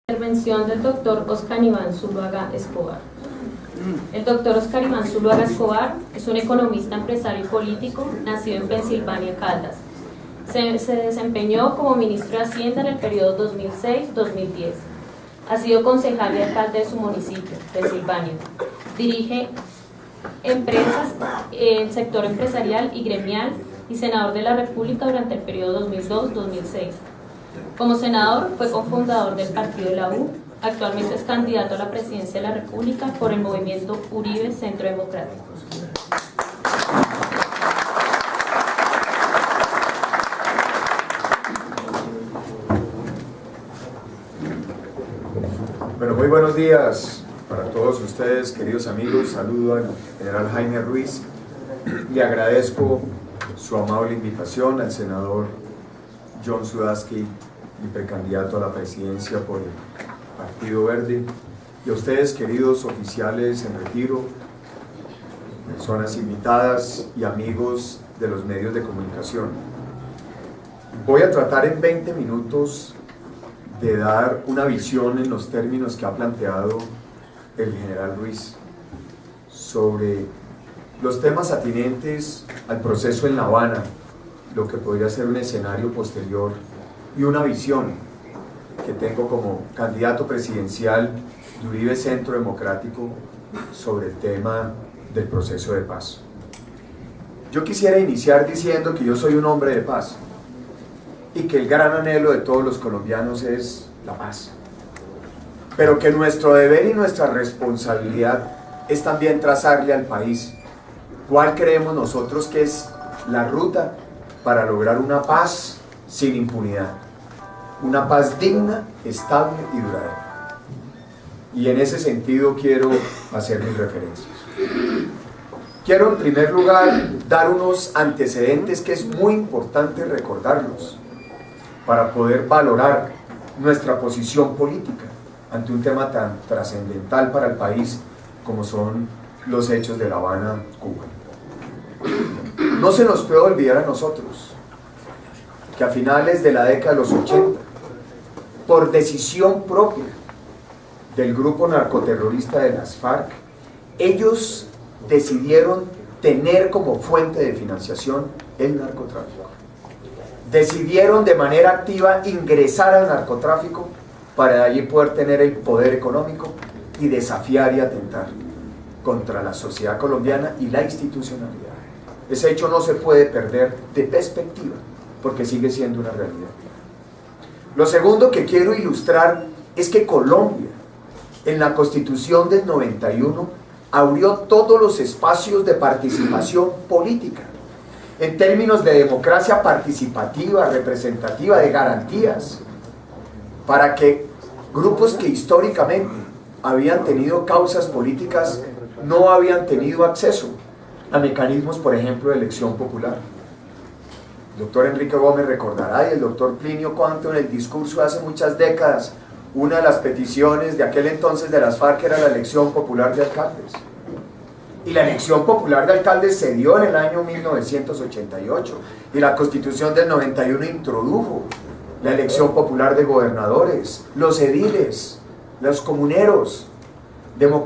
Intervención del doctor Óscar Iván Zuluaga Escobar. El doctor Óscar Iván Zuluaga Escobar es un economista, empresario y político nacido en Pensilvania, Caldas. Se desempeñó como ministro de Hacienda en el periodo 2006-2010. Ha sido concejal y alcalde de su municipio, Pensilvania. Dirige empresas en el sector empresarial y gremial y senador de la República durante el periodo 2002-2006. Como senador fue cofundador del partido de la U. Actualmente es candidato a la presidencia de la República por el movimiento Uribe Centro Democrático. Bueno, muy buenos días para todos ustedes, queridos amigos. Saludo al general Jaime Ruiz. Le agradezco su amable invitación al senador John Sudarsky, mi precandidato a la presidencia por el Partido Verde, y a ustedes, queridos oficiales en retiro, personas invitadas y amigos de los medios de comunicación. Voy a tratar en 20 minutos de dar una visión en los términos que ha planteado el general Ruiz sobre los temas atinentes al proceso en La Habana, lo que podría ser un escenario posterior y una visión que tengo como candidato presidencial de Uribe Centro Democrático sobre el tema del proceso de paz. Yo quisiera iniciar diciendo que yo soy un hombre de paz y que el gran anhelo de todos los colombianos es la paz, pero que nuestro deber y nuestra responsabilidad es también trazarle al país cuál creemos nosotros que es la ruta para lograr una paz sin impunidad, una paz digna, estable y duradera. Y en ese sentido quiero hacer mis referencias. Quiero en primer lugar dar unos antecedentes que es muy importante recordarlos para poder valorar nuestra posición política ante un tema tan trascendental para el país como son los hechos de La Habana, Cuba. No se nos puede olvidar a nosotros que a finales de la década de los 80, por decisión propia del grupo narcoterrorista de las FARC, ellos decidieron tener como fuente de financiación el narcotráfico. Decidieron de manera activa ingresar al narcotráfico para de allí poder tener el poder económico y desafiar y atentar contra la sociedad colombiana y la institucionalidad. Ese hecho no se puede perder de perspectiva porque sigue siendo una realidad. Lo segundo que quiero ilustrar es que Colombia, en la Constitución del 91, abrió todos los espacios de participación política, en términos de democracia participativa, representativa, de garantías, para que grupos que históricamente habían tenido causas políticas no habían tenido acceso a mecanismos, por ejemplo, de elección popular. El doctor Enrique Gómez recordará, y el doctor Plinio Cuanto en el discurso de hace muchas décadas, una de las peticiones de aquel entonces de las FARC era la elección popular de alcaldes. Y la elección popular de alcaldes se dio en el año 1988, y la Constitución del 91 introdujo la elección popular de gobernadores, los ediles, los comuneros,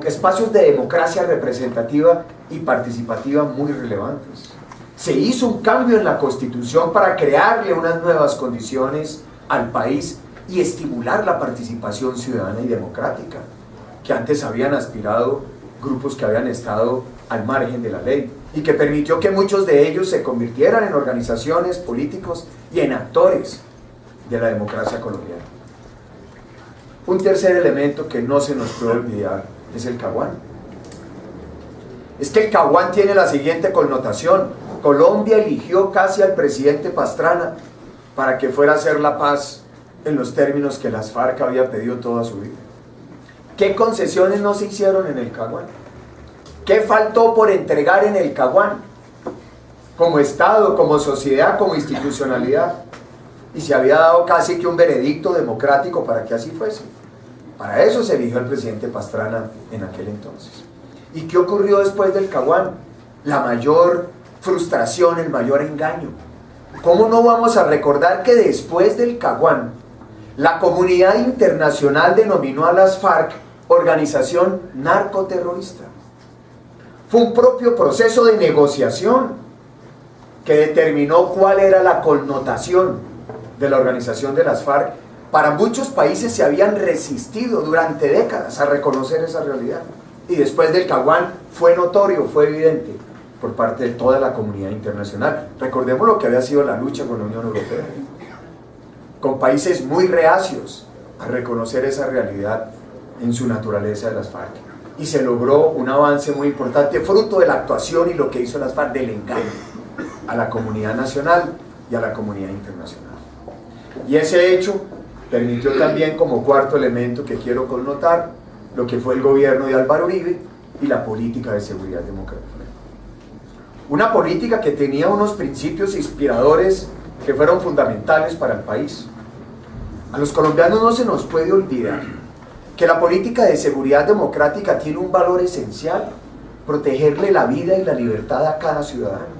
espacios de democracia representativa y participativa muy relevantes. Se hizo un cambio en la Constitución para crearle unas nuevas condiciones al país y estimular la participación ciudadana y democrática, que antes habían aspirado grupos que habían estado al margen de la ley, y que permitió que muchos de ellos se convirtieran en organizaciones políticos y en actores de la democracia colombiana. Un tercer elemento que no se nos puede olvidar es el Caguán. Es que el Caguán tiene la siguiente connotación: Colombia eligió casi al presidente Pastrana para que fuera a hacer la paz en los términos que las FARC había pedido toda su vida. ¿Qué concesiones no se hicieron en el Caguán? ¿Qué faltó por entregar en el Caguán? Como Estado, como sociedad, como institucionalidad. Y se había dado casi que un veredicto democrático para que así fuese. Para eso se eligió al presidente Pastrana en aquel entonces. ¿Y qué ocurrió después del Caguán? La mayor frustración, el mayor engaño. ¿Cómo no vamos a recordar que después del Caguán la comunidad internacional denominó a las FARC organización narcoterrorista. Fue un propio proceso de negociación que determinó cuál era la connotación de la organización de las FARC. Para muchos países se habían resistido durante décadas a reconocer esa realidad. Y después del Caguán fue notorio, fue evidente por parte de toda la comunidad internacional. Recordemos lo que había sido la lucha con la Unión Europea, con países muy reacios a reconocer esa realidad en su naturaleza de las FARC. Y se logró un avance muy importante, fruto de la actuación y lo que hizo las FARC, del engaño a la comunidad nacional y a la comunidad internacional. Y ese hecho permitió también, como cuarto elemento que quiero connotar, lo que fue el gobierno de Álvaro Uribe y la política de seguridad democrática. Una política que tenía unos principios inspiradores que fueron fundamentales para el país. A los colombianos no se nos puede olvidar que la política de seguridad democrática tiene un valor esencial: protegerle la vida y la libertad a cada ciudadano,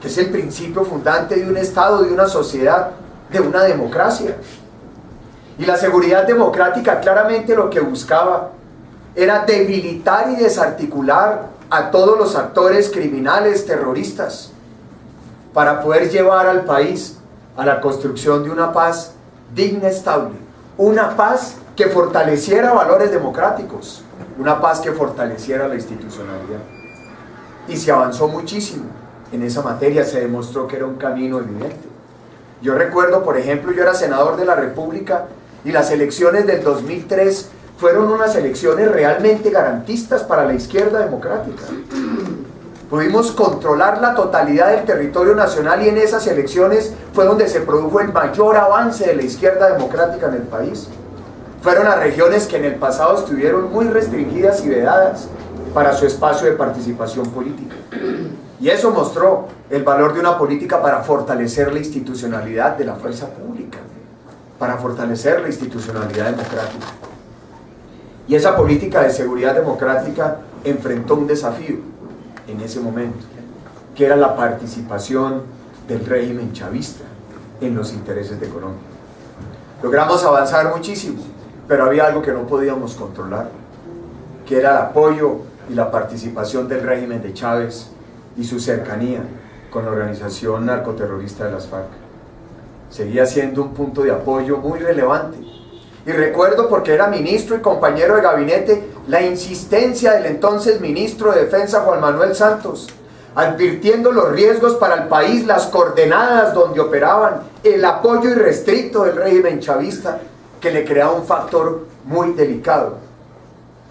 que es el principio fundante de un Estado, de una sociedad, de una democracia. Y la seguridad democrática claramente lo que buscaba era debilitar y desarticular a todos los actores criminales, terroristas, para poder llevar al país a la construcción de una paz digna, estable, una paz que fortaleciera valores democráticos, una paz que fortaleciera la institucionalidad. Y se avanzó muchísimo en esa materia, se demostró que era un camino evidente. Yo recuerdo, por ejemplo, yo era senador de la República y las elecciones del 2003 fueron unas elecciones realmente garantistas para la izquierda democrática. Pudimos controlar la totalidad del territorio nacional y en esas elecciones fue donde se produjo el mayor avance de la izquierda democrática en el país. Fueron las regiones que en el pasado estuvieron muy restringidas y vedadas para su espacio de participación política. Y eso mostró el valor de una política para fortalecer la institucionalidad de la fuerza pública, para fortalecer la institucionalidad democrática. Y esa política de seguridad democrática enfrentó un desafío en ese momento, que era la participación del régimen chavista en los intereses de Colombia. Logramos avanzar muchísimo, pero había algo que no podíamos controlar, que era el apoyo y la participación del régimen de Chávez y su cercanía con la organización narcoterrorista de las FARC. Seguía siendo un punto de apoyo muy relevante. Y recuerdo, porque era ministro y compañero de gabinete, la insistencia del entonces ministro de Defensa, Juan Manuel Santos, advirtiendo los riesgos para el país, las coordenadas donde operaban, el apoyo irrestricto del régimen chavista, que le creaba un factor muy delicado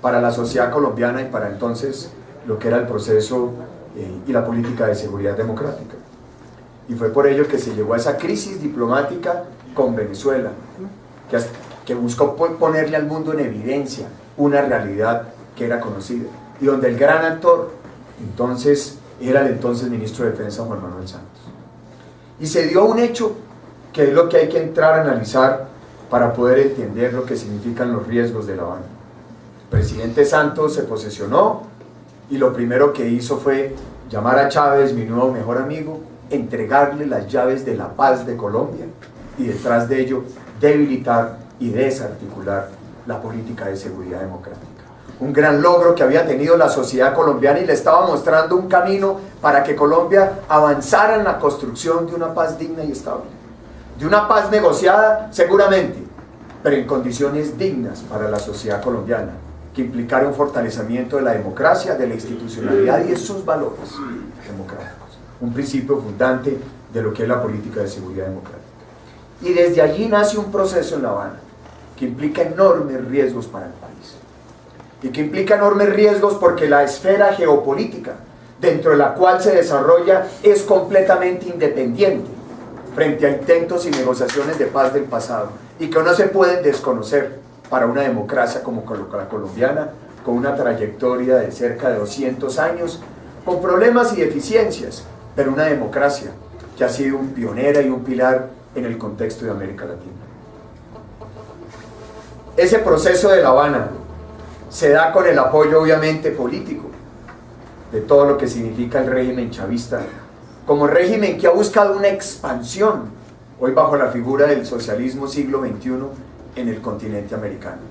para la sociedad colombiana y para entonces lo que era el proceso y la política de seguridad democrática. Y fue por ello que se llegó a esa crisis diplomática con Venezuela, que buscó ponerle al mundo en evidencia una realidad que era conocida, y donde el gran actor entonces era el entonces ministro de Defensa, Juan Manuel Santos. Y se dio un hecho que es lo que hay que entrar a analizar para poder entender lo que significan los riesgos de La Habana. El presidente Santos se posesionó y lo primero que hizo fue llamar a Chávez, mi nuevo mejor amigo, entregarle las llaves de la paz de Colombia y detrás de ello debilitar y desarticular la política de seguridad democrática. Un gran logro que había tenido la sociedad colombiana y le estaba mostrando un camino para que Colombia avanzara en la construcción de una paz digna y estable. De una paz negociada, seguramente, pero en condiciones dignas para la sociedad colombiana, que implicara un fortalecimiento de la democracia, de la institucionalidad y de sus valores democráticos. Un principio fundante de lo que es la política de seguridad democrática. Y desde allí nace un proceso en La Habana que implica enormes riesgos para el país. Y que implica enormes riesgos porque la esfera geopolítica dentro de la cual se desarrolla es completamente independiente frente a intentos y negociaciones de paz del pasado y que no se pueden desconocer para una democracia como la colombiana, con una trayectoria de cerca de 200 años, con problemas y deficiencias, pero una democracia que ha sido un pionera y un pilar en el contexto de América Latina. Ese proceso de La Habana se da con el apoyo obviamente político de todo lo que significa el régimen chavista, como régimen que ha buscado una expansión hoy bajo la figura del socialismo siglo XXI en el continente americano,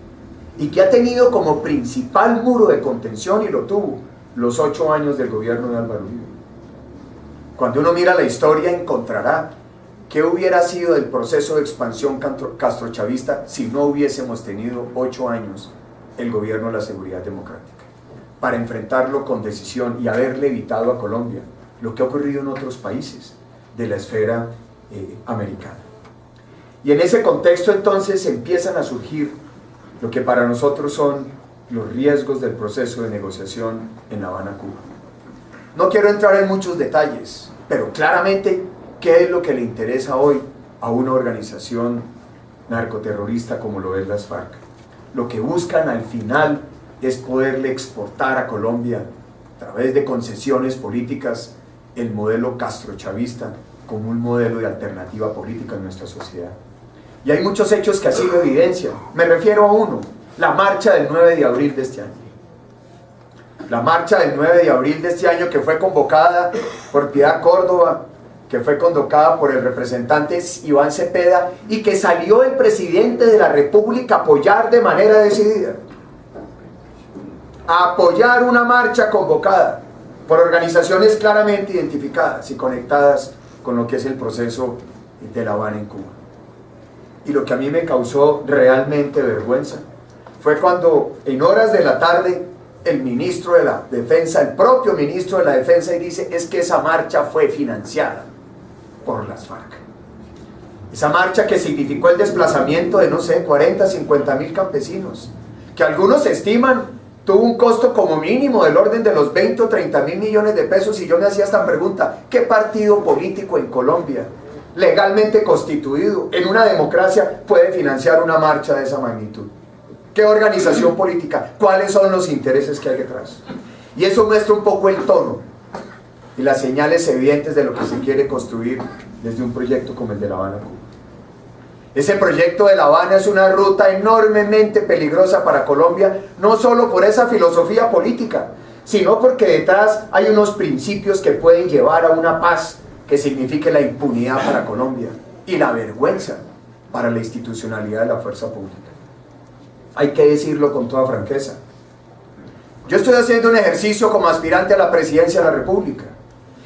y que ha tenido como principal muro de contención, y lo tuvo, los 8 años del gobierno de Álvaro Uribe. Cuando uno mira la historia encontrará qué hubiera sido del proceso de expansión castrochavista si no hubiésemos tenido 8 años el gobierno de la seguridad democrática, para enfrentarlo con decisión y haberle evitado a Colombia lo que ha ocurrido en otros países de la esfera americana. Y en ese contexto entonces empiezan a surgir lo que para nosotros son los riesgos del proceso de negociación en La Habana, Cuba. No quiero entrar en muchos detalles, pero claramente, ¿qué es lo que le interesa hoy a una organización narcoterrorista como lo es las FARC? Lo que buscan al final es poderle exportar a Colombia, a través de concesiones políticas, el modelo castrochavista como un modelo de alternativa política en nuestra sociedad. Y hay muchos hechos que así lo evidencian. Me refiero a uno, la marcha del 9 de abril de este año. La marcha del 9 de abril de este año, que fue convocada por Piedad Córdoba, que fue convocada por el representante Iván Cepeda, y que salió el presidente de la República a apoyar de manera decidida. A apoyar una marcha convocada por organizaciones claramente identificadas y conectadas con lo que es el proceso de La Habana en Cuba. Y lo que a mí me causó realmente vergüenza fue cuando en horas de la tarde el ministro de la Defensa, el propio ministro de la Defensa, y dice, es que esa marcha fue financiada por las FARC. Esa marcha que significó el desplazamiento de, no sé, 40, 50 mil campesinos, que algunos estiman tuvo un costo como mínimo del orden de los 20 o 30 mil millones de pesos, y yo me hacía esta pregunta, ¿qué partido político en Colombia, legalmente constituido, en una democracia, puede financiar una marcha de esa magnitud? ¿Qué organización política? ¿Cuáles son los intereses que hay detrás? Y eso muestra un poco el tono y las señales evidentes de lo que se quiere construir desde un proyecto como el de La Habana, Cuba. Ese proyecto de La Habana es una ruta enormemente peligrosa para Colombia, no solo por esa filosofía política, sino porque detrás hay unos principios que pueden llevar a una paz que signifique la impunidad para Colombia y la vergüenza para la institucionalidad de la fuerza pública. Hay que decirlo con toda franqueza. Yo estoy haciendo un ejercicio como aspirante a la presidencia de la República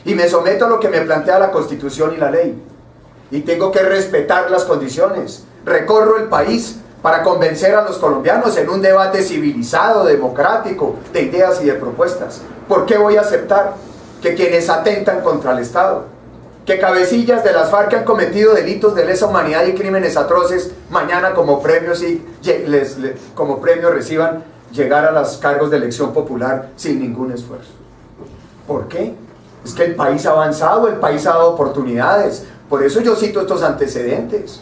y me someto a lo que me plantea la Constitución y la ley, y tengo que respetar las condiciones. Recorro el país para convencer a los colombianos en un debate civilizado, democrático, de ideas y de propuestas. ¿Por qué voy a aceptar que quienes atentan contra el Estado, que cabecillas de las FARC han cometido delitos de lesa humanidad y crímenes atroces, mañana como premio reciban llegar a los cargos de elección popular sin ningún esfuerzo? ¿Por qué? Es que el país ha avanzado, el país ha dado oportunidades. Por eso yo cito estos antecedentes.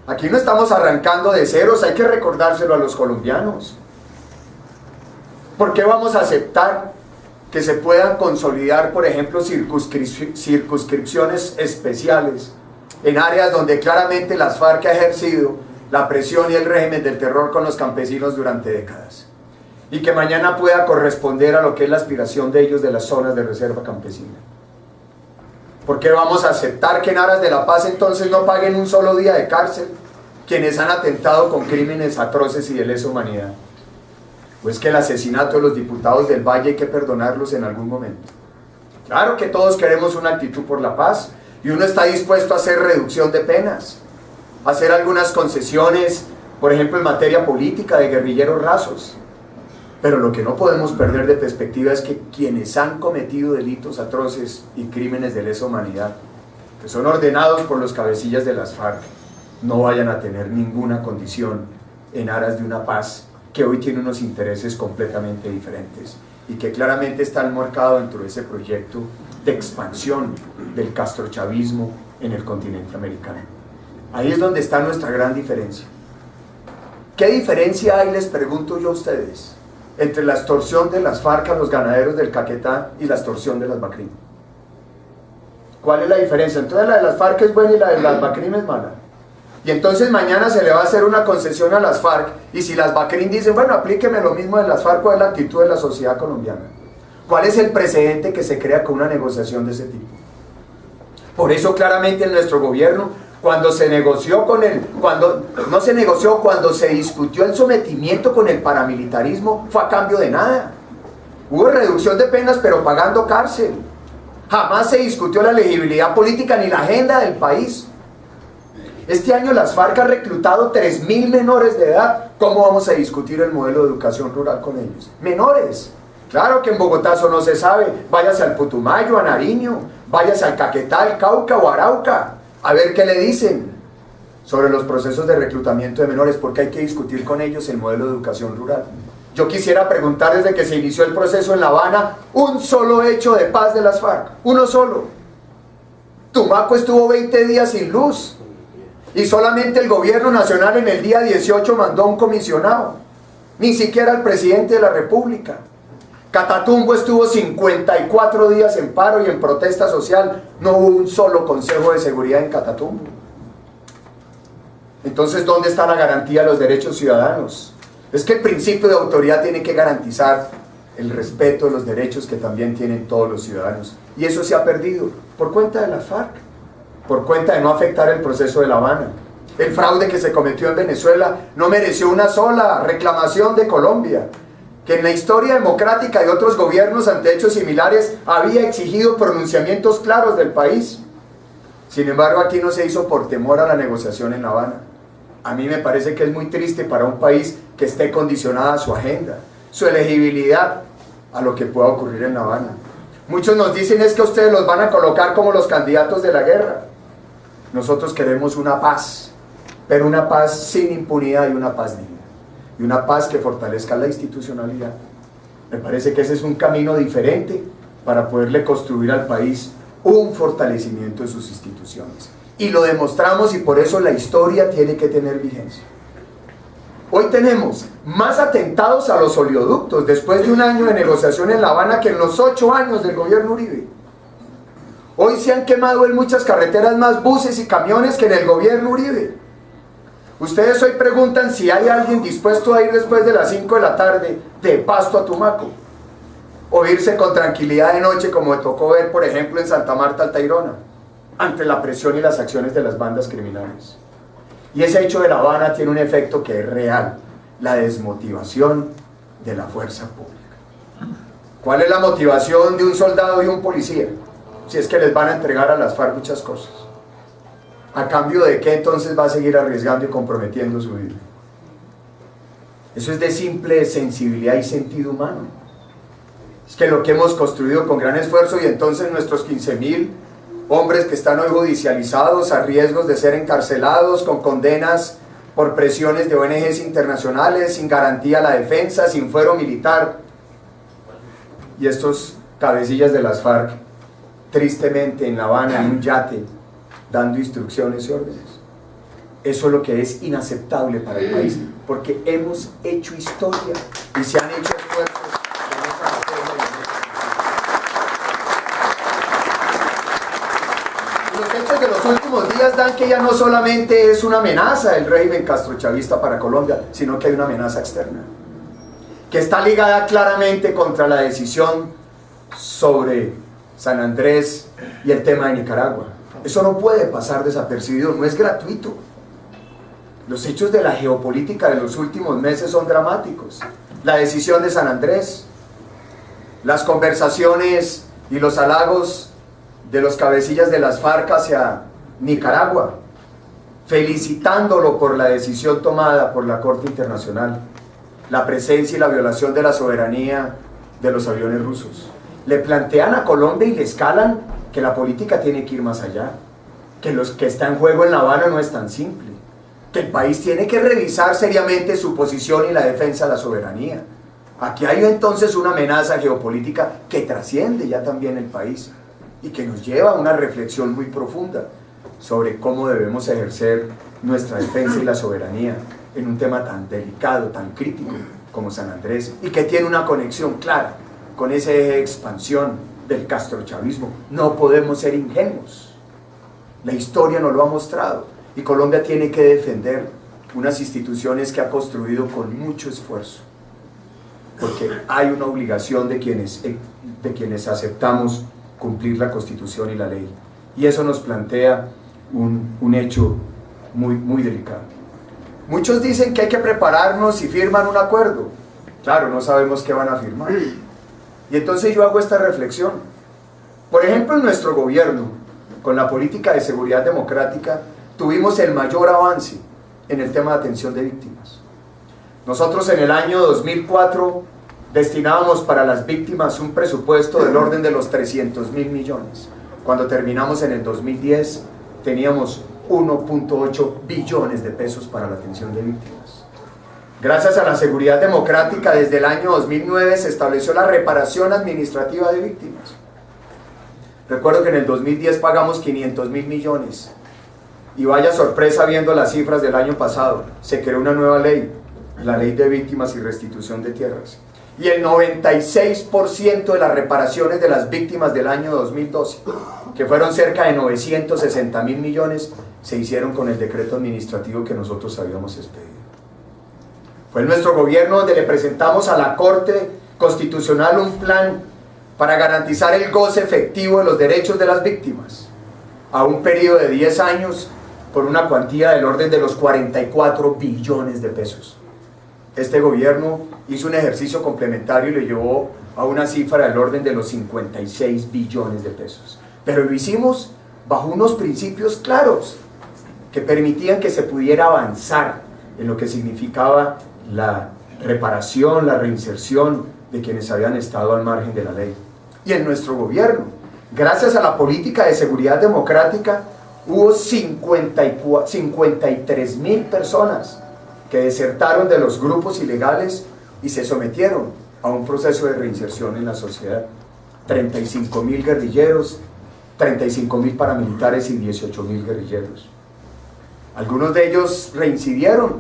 Aquí no estamos arrancando de ceros, hay que recordárselo a los colombianos. ¿Por qué vamos a aceptar que se puedan consolidar, por ejemplo, circunscripciones especiales en áreas donde claramente las FARC ha ejercido la presión y el régimen del terror con los campesinos durante décadas? Y que mañana pueda corresponder a lo que es la aspiración de ellos de las zonas de reserva campesina. ¿Por qué vamos a aceptar que en aras de la paz entonces no paguen un solo día de cárcel quienes han atentado con crímenes atroces y de lesa humanidad? Pues que el asesinato de los diputados del Valle hay que perdonarlos en algún momento. Claro que todos queremos una actitud por la paz y uno está dispuesto a hacer reducción de penas, a hacer algunas concesiones, por ejemplo en materia política de guerrilleros rasos. Pero lo que no podemos perder de perspectiva es que quienes han cometido delitos atroces y crímenes de lesa humanidad, que son ordenados por los cabecillas de las FARC, no vayan a tener ninguna condición en aras de una paz que hoy tiene unos intereses completamente diferentes y que claramente está enmarcado dentro de ese proyecto de expansión del castrochavismo en el continente americano. Ahí es donde está nuestra gran diferencia. ¿Qué diferencia hay, les pregunto yo a ustedes, entre la extorsión de las FARC a los ganaderos del Caquetá y la extorsión de las BACRIM? ¿Cuál es la diferencia? Entonces la de las FARC es buena y la de las BACRIM es mala. Y entonces mañana se le va a hacer una concesión a las FARC, y si las BACRIM dicen, bueno, aplíqueme lo mismo de las FARC, ¿cuál es la actitud de la sociedad colombiana? ¿Cuál es el precedente que se crea con una negociación de ese tipo? Por eso claramente en nuestro gobierno, Cuando se negoció cuando se discutió el sometimiento con el paramilitarismo, fue a cambio de nada. Hubo reducción de penas, pero pagando cárcel. Jamás se discutió la legibilidad política ni la agenda del país. Este año las FARC han reclutado 3.000 menores de edad. ¿Cómo vamos a discutir el modelo de educación rural con ellos? Menores. Claro que en Bogotá eso no se sabe. Váyase al Putumayo, a Nariño, váyase al Caquetá, al Cauca o Arauca, a ver qué le dicen sobre los procesos de reclutamiento de menores, porque hay que discutir con ellos el modelo de educación rural. Yo quisiera preguntar, desde que se inició el proceso en La Habana, un solo hecho de paz de las FARC, uno solo. Tumaco estuvo 20 días sin luz y solamente el gobierno nacional en el día 18 mandó un comisionado, ni siquiera el presidente de la República. Catatumbo estuvo 54 días en paro y en protesta social, no hubo un solo consejo de seguridad en Catatumbo. Entonces, ¿dónde está la garantía de los derechos ciudadanos? Es que el principio de autoridad tiene que garantizar el respeto de los derechos que también tienen todos los ciudadanos. Y eso se ha perdido por cuenta de la FARC, por cuenta de no afectar el proceso de La Habana. El fraude que se cometió en Venezuela no mereció una sola reclamación de Colombia, que en la historia democrática de otros gobiernos ante hechos similares había exigido pronunciamientos claros del país. Sin embargo, aquí no se hizo por temor a la negociación en La Habana. A mí me parece que es muy triste para un país que esté condicionada su agenda, su elegibilidad a lo que pueda ocurrir en La Habana. Muchos nos dicen es que ustedes los van a colocar como los candidatos de la guerra. Nosotros queremos una paz, pero una paz sin impunidad y una paz digna. Y una paz que fortalezca la institucionalidad. Me parece que ese es un camino diferente para poderle construir al país un fortalecimiento de sus instituciones. Y lo demostramos, y por eso la historia tiene que tener vigencia. Hoy tenemos más atentados a los oleoductos después de un año de negociación en La Habana que en los 8 años del gobierno Uribe. Hoy se han quemado en muchas carreteras más buses y camiones que en el gobierno Uribe. Ustedes hoy preguntan si hay alguien dispuesto a ir después de las 5 de la tarde de Pasto a Tumaco, o irse con tranquilidad de noche, como me tocó ver por ejemplo en Santa Marta, Altairona, ante la presión y las acciones de las bandas criminales. Y ese hecho de La Habana tiene un efecto que es real: la desmotivación de la fuerza pública. ¿Cuál es la motivación de un soldado y un policía? Si es que les van a entregar a las FARC muchas cosas. ¿A cambio de qué entonces va a seguir arriesgando y comprometiendo su vida? Eso es de simple sensibilidad y sentido humano. Es que lo que hemos construido con gran esfuerzo, y entonces nuestros 15.000 hombres que están hoy judicializados, a riesgos de ser encarcelados, con condenas por presiones de ONGs internacionales, sin garantía a la defensa, sin fuero militar. Y estos cabecillas de las FARC, tristemente en La Habana, en un yate, dando instrucciones y órdenes. Eso es lo que es inaceptable para el país, porque hemos hecho historia y se han hecho esfuerzos en esta materia. Los hechos de los últimos días dan que ya no solamente es una amenaza el régimen castrochavista para Colombia, sino que hay una amenaza externa, que está ligada claramente contra la decisión sobre San Andrés y el tema de Nicaragua. Eso no puede pasar desapercibido, no es gratuito. Los hechos de la geopolítica de los últimos meses son dramáticos. La decisión de San Andrés, las conversaciones y los halagos de los cabecillas de las FARC hacia Nicaragua, felicitándolo por la decisión tomada por la Corte Internacional, la presencia y la violación de la soberanía de los aviones rusos. Le plantean a Colombia y le escalan que la política tiene que ir más allá, que lo que está en juego en La Habana no es tan simple, que el país tiene que revisar seriamente su posición y la defensa de la soberanía. Aquí hay entonces una amenaza geopolítica que trasciende ya también el país y que nos lleva a una reflexión muy profunda sobre cómo debemos ejercer nuestra defensa y la soberanía en un tema tan delicado, tan crítico como San Andrés, y que tiene una conexión clara con ese eje de expansión del castrochavismo. No podemos ser ingenuos. La historia nos lo ha mostrado y Colombia tiene que defender unas instituciones que ha construido con mucho esfuerzo, porque hay una obligación de quienes aceptamos cumplir la Constitución y la ley, y eso nos plantea un hecho muy delicado. Muchos dicen que hay que prepararnos y firman un acuerdo. Claro, no sabemos qué van a firmar. Y entonces yo hago esta reflexión. Por ejemplo, en nuestro gobierno, con la política de seguridad democrática, tuvimos el mayor avance en el tema de atención de víctimas. Nosotros en el año 2004 destinábamos para las víctimas un presupuesto del orden de los 300.000 millones. Cuando terminamos en el 2010 teníamos 1.8 billones de pesos para la atención de víctimas. Gracias a la seguridad democrática, desde el año 2009 se estableció la reparación administrativa de víctimas. Recuerdo que en el 2010 pagamos 500.000 millones. Y vaya sorpresa viendo las cifras del año pasado. Se creó una nueva ley, la Ley de Víctimas y Restitución de Tierras. Y el 96% de las reparaciones de las víctimas del año 2012, que fueron cerca de 960.000 millones, se hicieron con el decreto administrativo que nosotros habíamos expedido. Fue en nuestro gobierno donde le presentamos a la Corte Constitucional un plan para garantizar el goce efectivo de los derechos de las víctimas, a un periodo de 10 años, por una cuantía del orden de los 44 billones de pesos. Este gobierno hizo un ejercicio complementario y lo llevó a una cifra del orden de los 56 billones de pesos. Pero lo hicimos bajo unos principios claros que permitían que se pudiera avanzar en lo que significaba la reparación, la reinserción de quienes habían estado al margen de la ley. Y en nuestro gobierno, gracias a la política de seguridad democrática, hubo 53.000 personas que desertaron de los grupos ilegales y se sometieron a un proceso de reinserción en la sociedad. 35.000 guerrilleros, 35.000 paramilitares y 18.000 guerrilleros. Algunos de ellos reincidieron,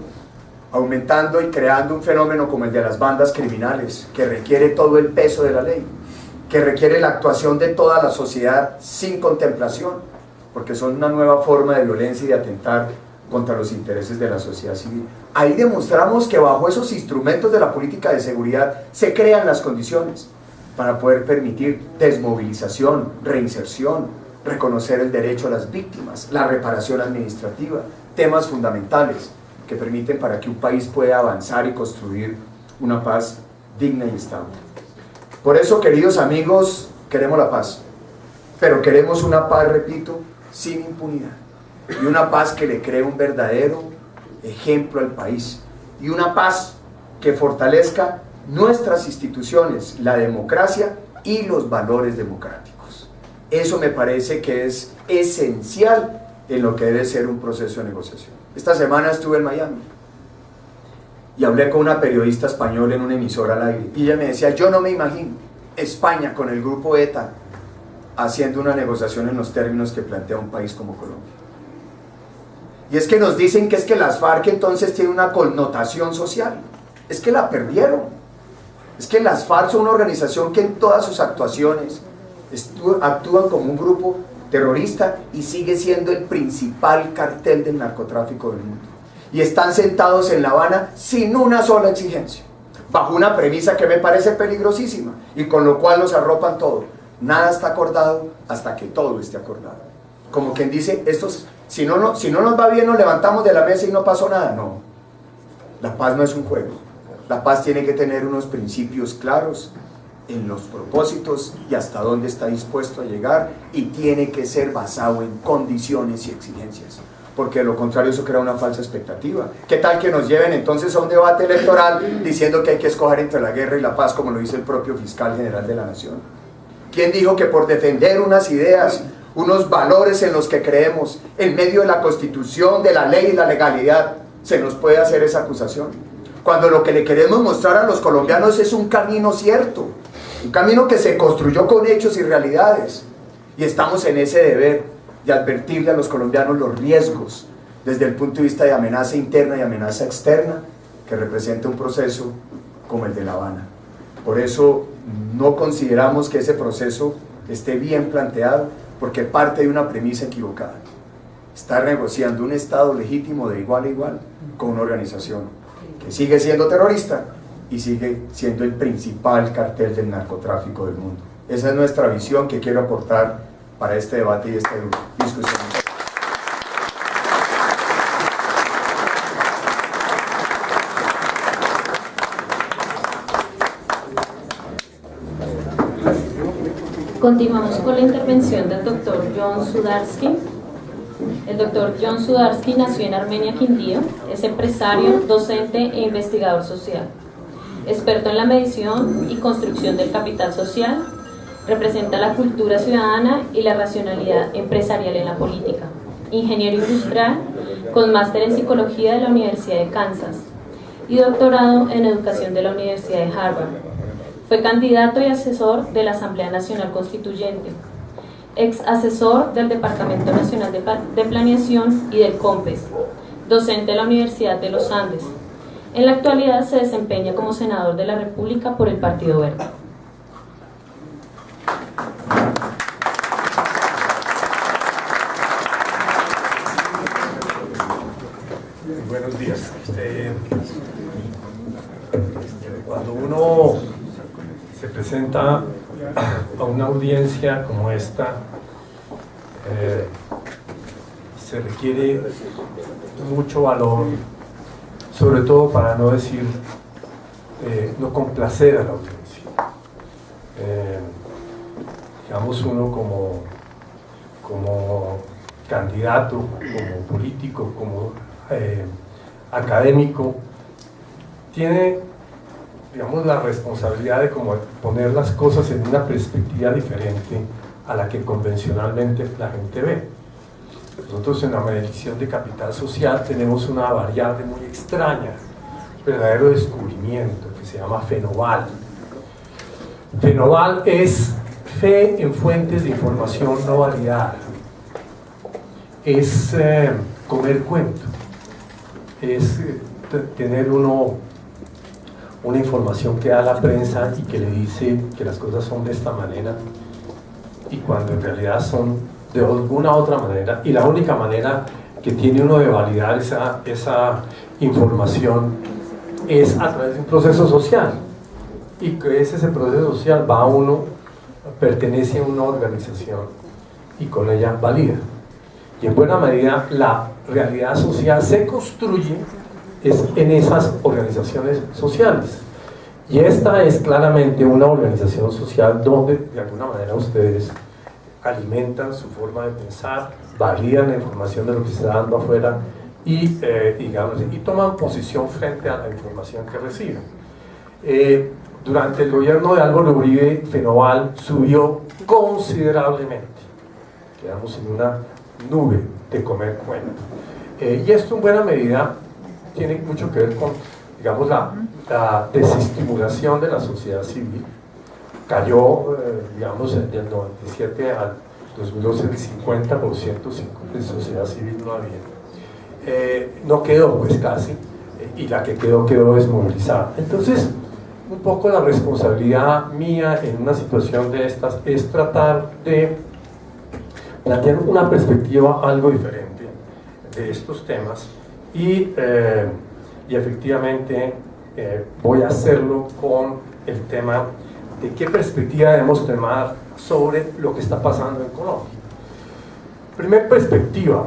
aumentando y creando un fenómeno como el de las bandas criminales, que requiere todo el peso de la ley, que requiere la actuación de toda la sociedad sin contemplación, porque son una nueva forma de violencia y de atentar contra los intereses de la sociedad civil. Ahí demostramos que bajo esos instrumentos de la política de seguridad se crean las condiciones para poder permitir desmovilización, reinserción, reconocer el derecho a las víctimas, la reparación administrativa, temas fundamentales que permiten para que un país pueda avanzar y construir una paz digna y estable. Por eso, queridos amigos, queremos la paz, pero queremos una paz, repito, sin impunidad, y una paz que le cree un verdadero ejemplo al país, y una paz que fortalezca nuestras instituciones, la democracia y los valores democráticos. Eso me parece que es esencial en lo que debe ser un proceso de negociación. Esta semana estuve en Miami y hablé con una periodista española en una emisora al aire, y ella me decía: yo no me imagino España con el grupo ETA haciendo una negociación en los términos que plantea un país como Colombia. Y es que nos dicen que es que las FARC entonces tienen una connotación social. Es que la perdieron. Es que las FARC son una organización que en todas sus actuaciones actúan como un grupo terrorista y sigue siendo el principal cartel del narcotráfico del mundo. Y están sentados en La Habana sin una sola exigencia, bajo una premisa que me parece peligrosísima y con lo cual nos arropan todo. Nada está acordado hasta que todo esté acordado. Como quien dice, si no nos va bien nos levantamos de la mesa y no pasó nada. No, la paz no es un juego. La paz tiene que tener unos principios claros en los propósitos y hasta dónde está dispuesto a llegar, y tiene que ser basado en condiciones y exigencias, porque de lo contrario eso crea una falsa expectativa. ¿Qué tal que nos lleven entonces a un debate electoral diciendo que hay que escoger entre la guerra y la paz, como lo dice el propio fiscal general de la nación? ¿Quién dijo que por defender unas ideas, unos valores en los que creemos, en medio de la Constitución, de la ley y la legalidad, se nos puede hacer esa acusación? Cuando lo que le queremos mostrar a los colombianos es un camino cierto, un camino que se construyó con hechos y realidades, y estamos en ese deber de advertirle a los colombianos los riesgos desde el punto de vista de amenaza interna y amenaza externa que representa un proceso como el de La Habana. Por eso no consideramos que ese proceso esté bien planteado, porque parte de una premisa equivocada. Estar negociando un Estado legítimo de igual a igual con una organización que sigue siendo terrorista y sigue siendo el principal cartel del narcotráfico del mundo. Esa es nuestra visión que quiero aportar para este debate y esta discusión. Continuamos con la intervención del doctor John Sudarsky. El doctor John Sudarsky nació en Armenia, Quindío, es empresario, docente e investigador social, experto en la medición y construcción del capital social, representa la cultura ciudadana y la racionalidad empresarial en la política, ingeniero industrial con máster en psicología de la Universidad de Kansas y doctorado en educación de la Universidad de Harvard. Fue candidato y asesor de la Asamblea Nacional Constituyente, ex asesor del Departamento Nacional de Planeación y del COMPES, docente de la Universidad de los Andes. En la actualidad se desempeña como senador de la República por el Partido Verde. Buenos días. Cuando uno se presenta a una audiencia como esta, se requiere mucho valor, sobre todo para no decir, no complacer a la audiencia. Digamos, uno como candidato, como político, como académico, tiene, digamos, la responsabilidad de como poner las cosas en una perspectiva diferente a la que convencionalmente la gente ve. Nosotros en la medición de capital social tenemos una variable muy extraña, un verdadero descubrimiento que se llama FENOVAL. FENOVAL es fe en fuentes de información no validada, es comer cuento, es tener una información que da la prensa y que le dice que las cosas son de esta manera, y cuando en realidad son de alguna otra manera, y la única manera que tiene uno de validar esa información es a través de un proceso social, y que ese proceso social va a uno, pertenece a una organización y con ella valida, y en buena medida la realidad social se construye en esas organizaciones sociales, y esta es claramente una organización social donde de alguna manera ustedes alimentan su forma de pensar, validan la información de lo que se está dando afuera y, digamos, y toman posición frente a la información que reciben. Durante el gobierno de Álvaro Uribe, FENOVAL subió considerablemente, quedamos en una nube de comer cuento, y esto en buena medida tiene mucho que ver con, digamos, la desestimulación de la sociedad civil. Cayó, digamos, del 97 al 2012 el 50% de sociedad civil no había. No quedó, pues casi, y la que quedó desmovilizada. Entonces, un poco la responsabilidad mía en una situación de estas es tratar de plantear una perspectiva algo diferente de estos temas, y efectivamente voy a hacerlo con el tema de qué perspectiva debemos tomar sobre lo que está pasando en Colombia. Primer perspectiva,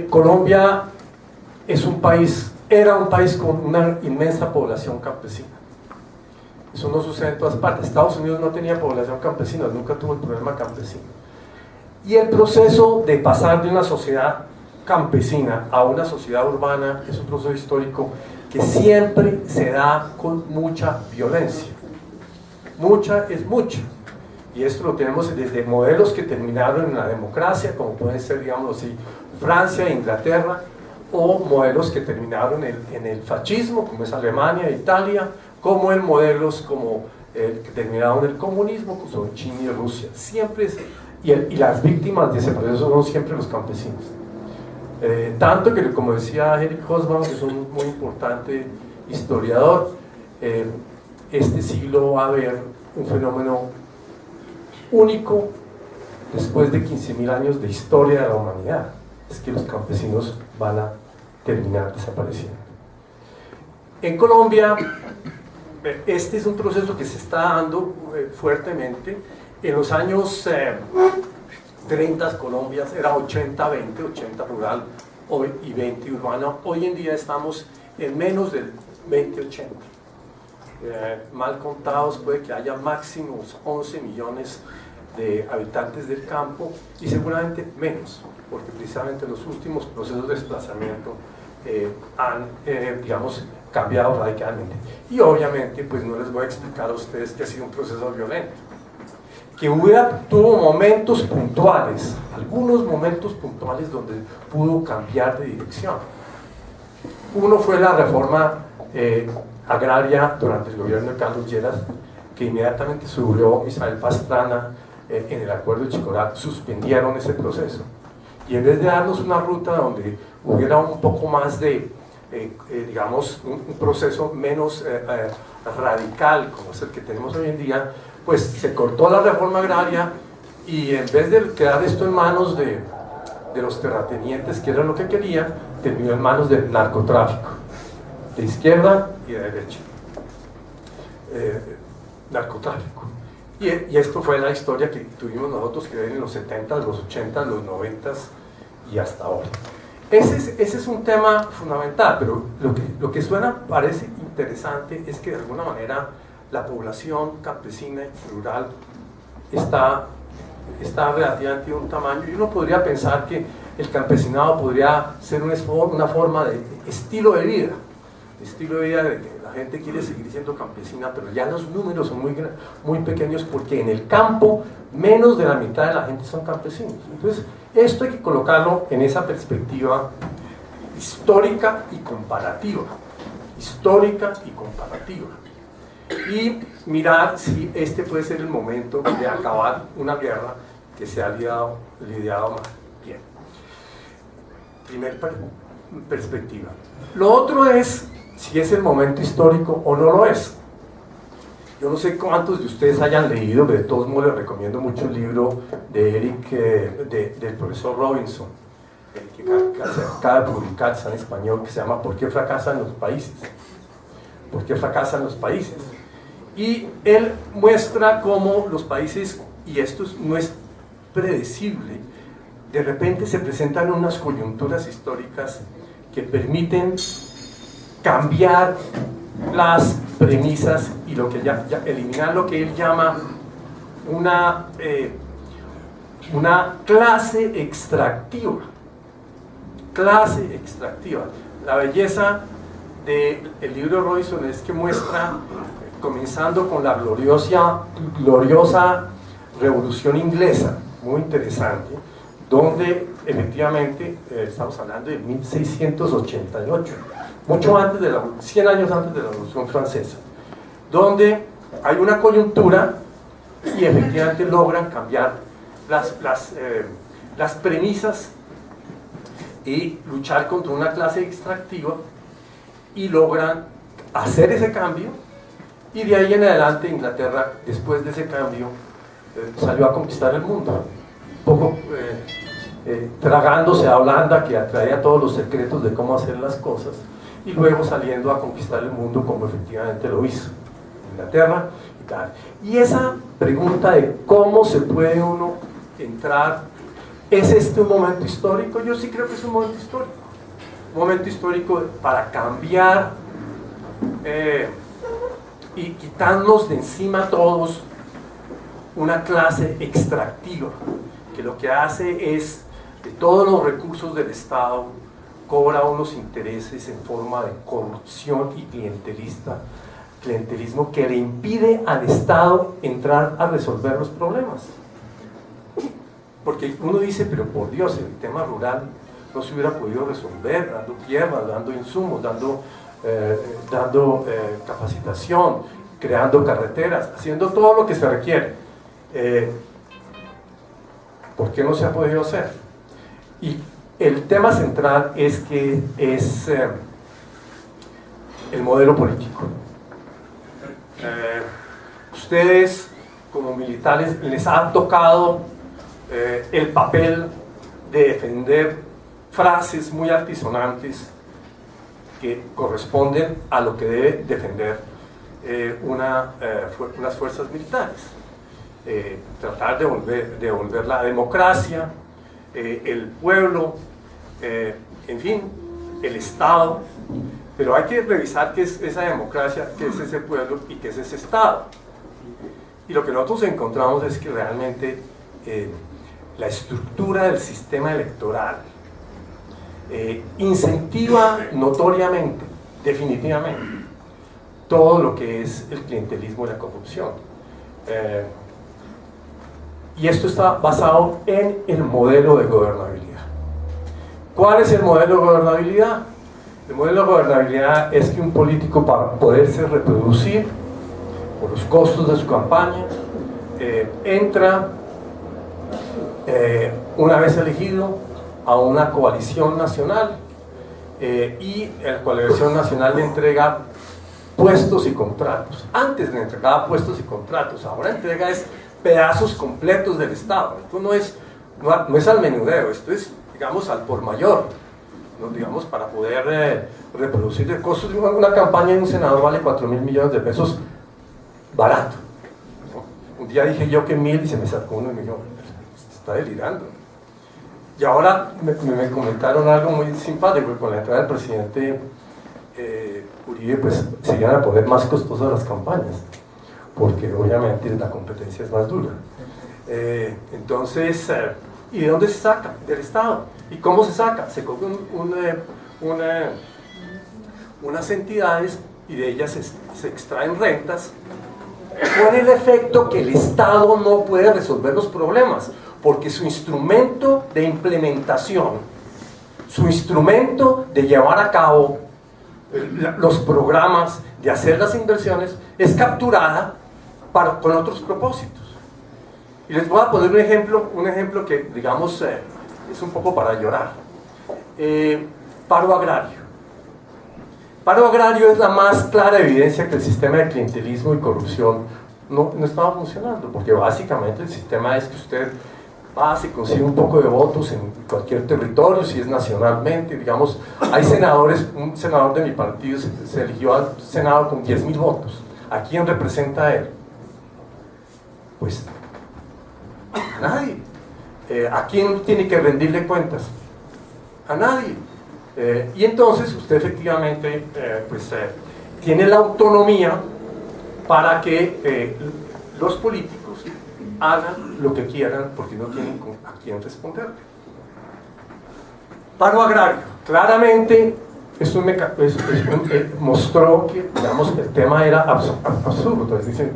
Colombia es era un país con una inmensa población campesina. Eso no sucede en todas partes. Estados Unidos no tenía población campesina, nunca tuvo el problema campesino. Y el proceso de pasar de una sociedad campesina a una sociedad urbana es un proceso histórico que siempre se da con mucha violencia. Mucha es mucha, y esto lo tenemos desde modelos que terminaron en la democracia, como pueden ser, digamos así, Francia e Inglaterra, o modelos que terminaron en el fascismo, como es Alemania e Italia, como en modelos como el que terminaron en el comunismo, como son China y Rusia. Siempre es, y las víctimas de ese proceso son siempre los campesinos. Tanto que, como decía Eric Hobsbawm, que es un muy importante historiador, este siglo va a haber un fenómeno único después de 15.000 años de historia de la humanidad, es que los campesinos van a terminar desapareciendo. En Colombia, este es un proceso que se está dando fuertemente. En los años 30 Colombia era 80-20, 80 rural y 20 urbano. Hoy en día estamos en menos del 20-80. Mal contados puede que haya máximos 11 millones de habitantes del campo y seguramente menos, porque precisamente los últimos procesos de desplazamiento han, digamos, cambiado radicalmente. Y obviamente, pues no les voy a explicar a ustedes que ha sido un proceso violento. Que tuvo momentos puntuales, algunos momentos puntuales donde pudo cambiar de dirección. Uno fue la reforma agraria durante el gobierno de Carlos Lleras, que inmediatamente subió Isabel Pastrana en el acuerdo de Chicorat, suspendieron ese proceso. Y en vez de darnos una ruta donde hubiera un poco más de, digamos, un proceso menos radical, como es el que tenemos hoy en día, pues se cortó la reforma agraria y en vez de quedar esto en manos de los terratenientes, que era lo que querían, terminó en manos del narcotráfico, de izquierda y de derecha. Narcotráfico. Y esto fue la historia que tuvimos nosotros que ver en los 70, los 80, los 90 y hasta ahora. Ese es un tema fundamental, pero lo que parece interesante es que de alguna manera la población campesina y rural está relativamente de un tamaño, y uno podría pensar que el campesinado podría ser una forma de estilo de vida de que la gente quiere seguir siendo campesina, pero ya los números son muy pequeños, porque en el campo menos de la mitad de la gente son campesinos. Entonces esto hay que colocarlo en esa perspectiva histórica y comparativa, y mirar si este puede ser el momento de acabar una guerra que se ha lidiado más bien. Primer perspectiva. Lo otro es si es el momento histórico o no lo es. Yo no sé cuántos de ustedes hayan leído, pero de todos modos les recomiendo mucho el libro de Eric, del profesor Robinson, que acaba de publicar, está en español, que se llama ¿Por qué fracasan los países? ¿Por qué fracasan los países? Y él muestra cómo los países, y esto no es predecible, de repente se presentan unas coyunturas históricas que permiten cambiar las premisas y eliminar lo que él llama una clase extractiva. La belleza del libro de Robinson es que muestra, comenzando con la gloriosa Revolución Inglesa, muy interesante, donde efectivamente estamos hablando de 1688, mucho antes 100 años antes de la Revolución Francesa, donde hay una coyuntura y efectivamente logran cambiar las premisas y luchar contra una clase extractiva, y logran hacer ese cambio, y de ahí en adelante Inglaterra, después de ese cambio, salió a conquistar el mundo, un poco tragándose a Holanda, que traía todos los secretos de cómo hacer las cosas, y luego saliendo a conquistar el mundo como efectivamente lo hizo Inglaterra y tal. Y esa pregunta de cómo se puede uno entrar, ¿es este un momento histórico? Yo sí creo que es un momento histórico para cambiar y quitarnos de encima todos una clase extractiva, que lo que hace es, de todos los recursos del Estado, cobra unos intereses en forma de corrupción y clientelismo que le impide al Estado entrar a resolver los problemas. Porque uno dice, pero por Dios, el tema rural no se hubiera podido resolver dando tierras, dando insumos, dando capacitación, creando carreteras, haciendo todo lo que se requiere. ¿Por qué no se ha podido hacer? Y el tema central es que es el modelo político. Ustedes, como militares, les ha tocado el papel de defender frases muy altisonantes que corresponden a lo que debe defender unas fuerzas militares. Tratar de devolver la democracia, el pueblo, en fin, el Estado, pero hay que revisar qué es esa democracia, qué es ese pueblo y qué es ese Estado. Y lo que nosotros encontramos es que realmente la estructura del sistema electoral incentiva notoriamente, definitivamente, todo lo que es el clientelismo y la corrupción. Y esto está basado en el modelo de gobernabilidad. ¿Cuál es el modelo de gobernabilidad? El modelo de gobernabilidad es que un político, para poderse reproducir por los costos de su campaña, entra una vez elegido a una coalición nacional y la coalición nacional le entrega puestos y contratos. Antes le entregaba puestos y contratos, ahora entrega pedazos completos del Estado. Esto no es al menudeo, esto es, digamos, al por mayor, ¿no? Digamos, para poder reproducir el costo de una campaña de un senador vale 4.000 millones de pesos barato, ¿no? Un día dije yo que 1.000 y se me sacó uno y me dijo, está delirando. Y ahora me comentaron algo muy simpático, que con la entrada del presidente Uribe, pues se iban a poner más costosas las campañas, porque obviamente la competencia es más dura. Entonces, ¿y de dónde se saca? Del Estado. ¿Y cómo se saca? Se cogen unas entidades y de ellas se extraen rentas con el efecto que el Estado no puede resolver los problemas, porque su instrumento de implementación, su instrumento de llevar a cabo los programas, de hacer las inversiones, es capturada con otros propósitos. Y les voy a poner un ejemplo que, digamos, es un poco para llorar. Paro agrario. Paro agrario es la más clara evidencia que el sistema de clientelismo y corrupción no estaba funcionando, porque básicamente el sistema es que usted va, se consigue un poco de votos en cualquier territorio, si es nacionalmente, digamos, hay senadores, un senador de mi partido se eligió al Senado con 10.000 votos. ¿A quién representa él? Pues a nadie. ¿A quién tiene que rendirle cuentas? A nadie. Y entonces usted efectivamente tiene la autonomía para que los políticos hagan lo que quieran porque no tienen a quién responder. Paro agrario. Claramente mostró que, digamos, el tema era absurdo. Entonces,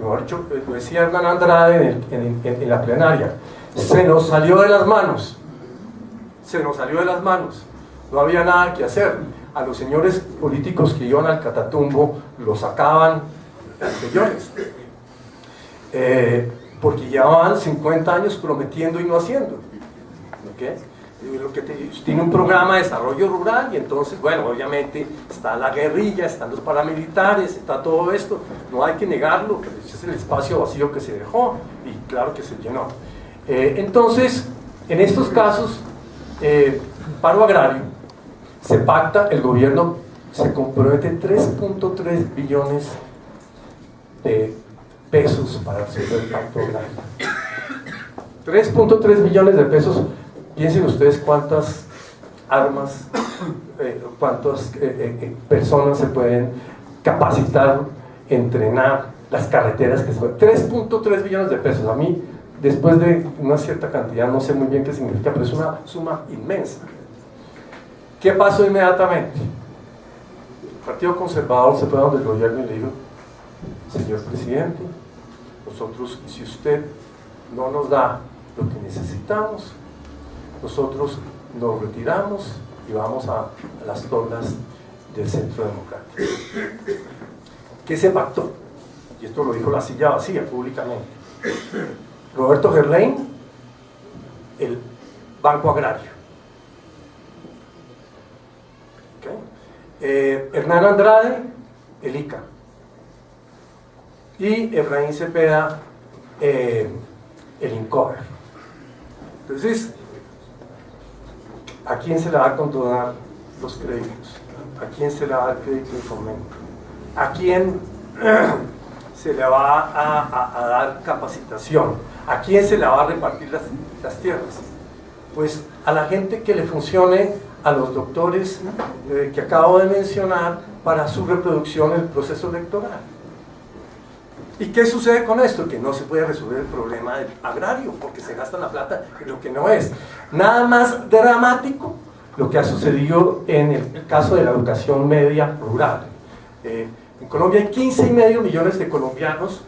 lo decía Hernán Andrade en la plenaria, se nos salió de las manos, no había nada que hacer. A los señores políticos que iban al Catatumbo los sacaban señores, porque llevaban 50 años prometiendo y no haciendo, ¿okay? Tiene un programa de desarrollo rural y entonces, bueno, obviamente está la guerrilla, están los paramilitares, está todo esto, no hay que negarlo, ese es el espacio vacío que se dejó y claro que se llenó. Entonces, en estos casos, paro agrario, se pacta, el gobierno se compromete 3.3 billones de pesos para resolver el pacto agrario. 3.3 billones de pesos. Piensen ustedes cuántas armas, cuántas personas se pueden capacitar, entrenar, las carreteras que se pueden. 3.3 billones de pesos. A mí, después de una cierta cantidad, no sé muy bien qué significa, pero es una suma inmensa. ¿Qué pasó inmediatamente? El Partido Conservador se fue a donde el gobierno y le dijo: señor presidente, nosotros, si usted no nos da lo que necesitamos, nosotros nos retiramos y vamos a las tornas del Centro Democrático. ¿Qué se pactó? Y esto lo dijo la silla vacía públicamente. Roberto Gerlain, el Banco Agrario. ¿Okay? Hernán Andrade, el ICA. Y Efraín Cepeda, el INCODER. Entonces, ¿a quién se le va a condonar los créditos? ¿A quién se le va a dar crédito de fomento? ¿A quién se le va a dar capacitación? ¿A quién se le va a repartir las tierras? Pues a la gente que le funcione, a los doctores que acabo de mencionar, para su reproducción en el proceso electoral. ¿Y qué sucede con esto? Que no se puede resolver el problema agrario, porque se gasta la plata en lo que no es. Nada más dramático lo que ha sucedido en el caso de la educación media rural. En Colombia hay 15,5 millones de colombianos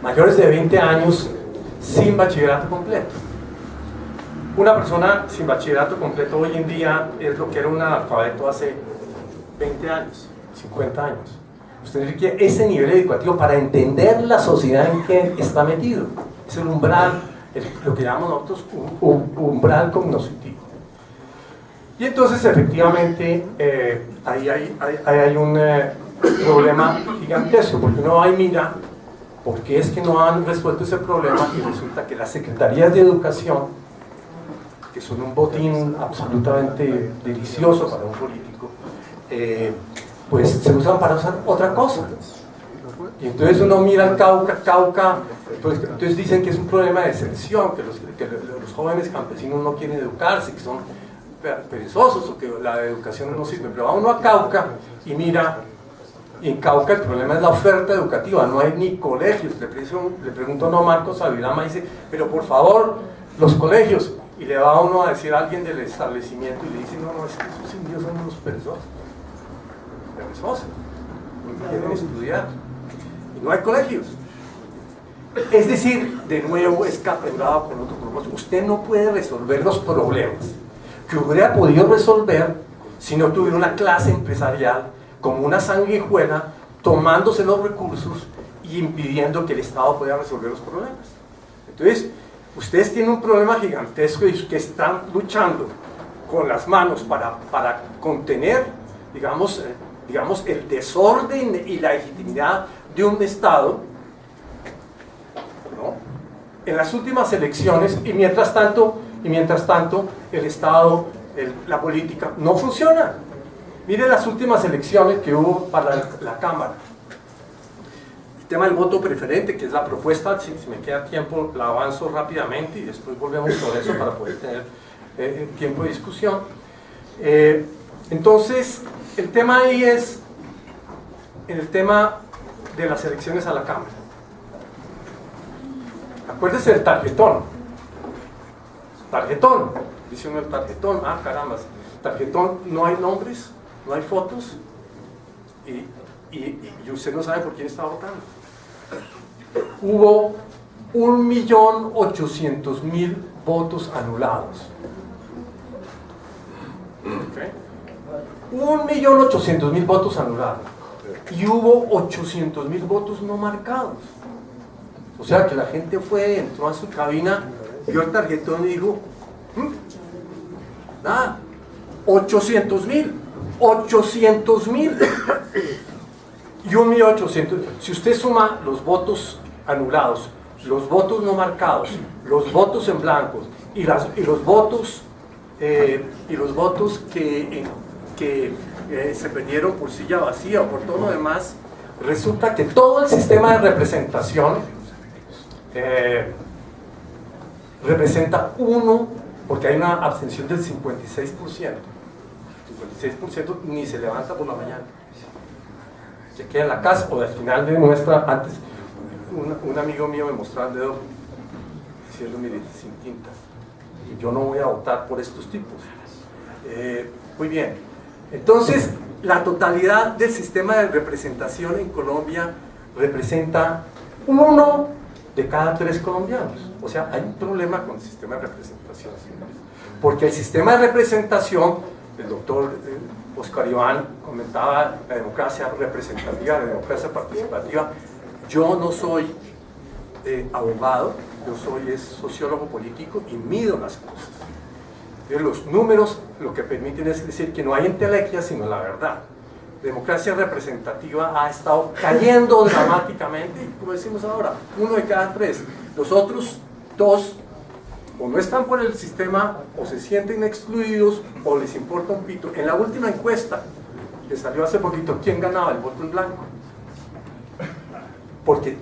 mayores de 20 años sin bachillerato completo. Una persona sin bachillerato completo hoy en día es lo que era un analfabeto hace 20 años, 50 años. Usted requiere ese nivel educativo para entender la sociedad en que está metido. Es el umbral, lo que llamamos nosotros umbral cognoscitivo. Y entonces efectivamente ahí hay un problema gigantesco, porque uno va y mira por qué es que no han resuelto ese problema y resulta que las secretarías de educación, que son un botín absolutamente delicioso para un político, pues se usan para usar otra cosa. Y entonces uno mira al Cauca, entonces dicen que es un problema de exención, que los jóvenes campesinos no quieren educarse, que son perezosos o que la educación no sirve. Pero va uno a Cauca y mira, y en Cauca el problema es la oferta educativa, no hay ni colegios. Le pregunto a Marcos Avilama y dice, pero por favor, los colegios. Y le va uno a decir a alguien del establecimiento y le dice, no, es que esos indios son unos perezosos, no quieren estudiar, y no hay colegios. Es decir, de nuevo es capturado con otro propósito. Usted no puede resolver los problemas que hubiera podido resolver si no tuviera una clase empresarial como una sanguijuela tomándose los recursos y impidiendo que el Estado pueda resolver los problemas. Entonces, ustedes tienen un problema gigantesco y que están luchando con las manos para contener, digamos, el desorden y la legitimidad de un Estado, ¿no? En las últimas elecciones, y mientras tanto el Estado, la política no funciona. Miren las últimas elecciones que hubo para la Cámara. El tema del voto preferente, que es la propuesta, si me queda tiempo la avanzo rápidamente y después volvemos sobre eso para poder tener tiempo de discusión. Entonces, el tema ahí es el tema de las elecciones a la Cámara. Acuérdense del tarjetón. Tarjetón, dice uno el tarjetón, caramba, tarjetón, no hay nombres, no hay fotos y usted no sabe por quién está votando. Hubo 1.800.000 votos anulados. ¿Okay? 1.800.000 votos anulados. Y hubo 800.000 votos no marcados. O sea que la gente entró a su cabina, vio el tarjetón y dijo, nada, 800.000 y 1.800.000. Si usted suma los votos anulados, los votos no marcados, los votos en blanco y los votos que se perdieron por silla vacía o por todo lo demás, resulta que todo el sistema de representación representa 1, porque hay una abstención del 56%. 56% ni se levanta por la mañana, se queda en la casa, o al final demuestra. Antes un amigo mío me mostraba el dedo diciendo, mire, sin tinta, yo no voy a votar por estos tipos. Muy bien, entonces la totalidad del sistema de representación en Colombia representa 1 de cada 3 colombianos. O sea, hay un problema con el sistema de representación, porque el sistema de representación, el doctor Oscar Iván comentaba la democracia representativa, la democracia participativa. Yo no soy abogado, yo soy sociólogo político y mido las cosas. Entonces, los números lo que permiten es decir que no hay entelequia sino la verdad. La democracia representativa ha estado cayendo dramáticamente y, como decimos ahora, 1 de cada 3. Los otros 2 o no están por el sistema o se sienten excluidos o les importa un pito. En la última encuesta que salió hace poquito, ¿quién ganaba? El voto en blanco. Porque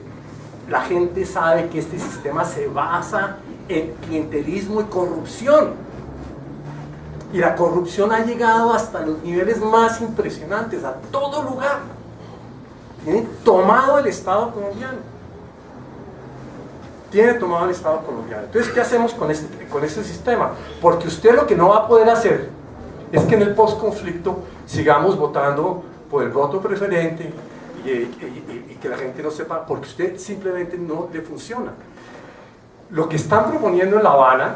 la gente sabe que este sistema se basa en clientelismo y corrupción. Y la corrupción ha llegado hasta los niveles más impresionantes, a todo lugar. tiene tomado el Estado colombiano. Tiene tomado el Estado colombiano. Entonces, ¿qué hacemos con este sistema? Porque usted lo que no va a poder hacer es que en el post-conflicto sigamos votando por el voto preferente y que la gente no sepa, porque usted simplemente no le funciona. Lo que están proponiendo en La Habana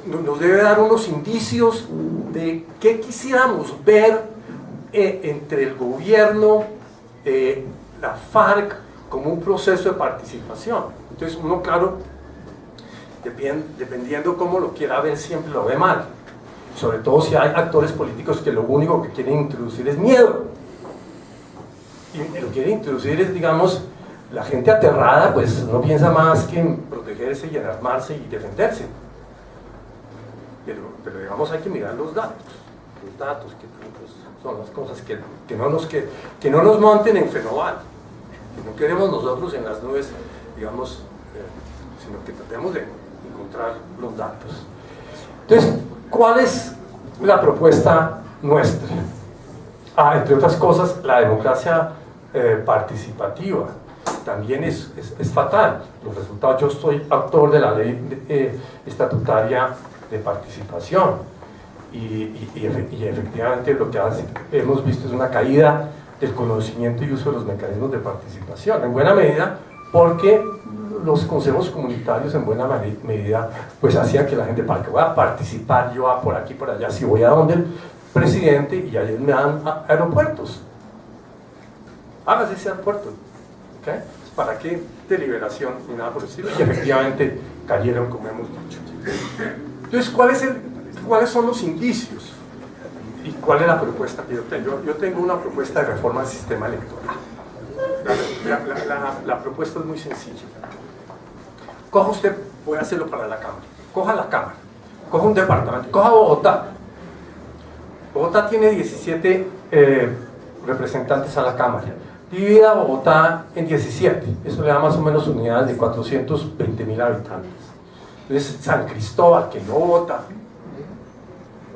nos debe dar unos indicios de qué quisiéramos ver entre el gobierno, la FARC, como un proceso de participación. Entonces uno, claro, dependiendo cómo lo quiera ver, siempre lo ve mal. Sobre todo si hay actores políticos que lo único que quieren introducir es miedo. Y lo que quieren introducir es, digamos, la gente aterrada, pues no piensa más que en protegerse y en armarse y defenderse. Pero digamos, hay que mirar los datos que pues, son las cosas que no nos monten en fenoval, que no queremos nosotros en las nubes, digamos, sino que tratemos de encontrar los datos. Entonces, ¿cuál es la propuesta nuestra? Entre otras cosas, la democracia participativa también es fatal. Los resultados, yo soy autor de la ley estatutaria de participación y efectivamente lo que hemos visto es una caída del conocimiento y uso de los mecanismos de participación, en buena medida porque los consejos comunitarios en buena medida pues hacían que la gente, ¿para qué voy a participar yo por aquí, por allá, si voy a donde el presidente y ayer me dan aeropuertos? Hágase ese aeropuerto, ¿okay? ¿Para qué deliberación ni nada por el estilo? Y efectivamente cayeron, como hemos dicho. Entonces, ¿cuáles son los indicios? ¿Y cuál es la propuesta que yo tengo? Yo tengo una propuesta de reforma del sistema electoral. La propuesta es muy sencilla. Coja usted, voy a hacerlo para la Cámara. Coja la Cámara, coja un departamento, coja Bogotá. Bogotá tiene 17 representantes a la Cámara. Divida Bogotá en 17. Eso le da más o menos unidades de 420.000 habitantes. Entonces, San Cristóbal, que no vota.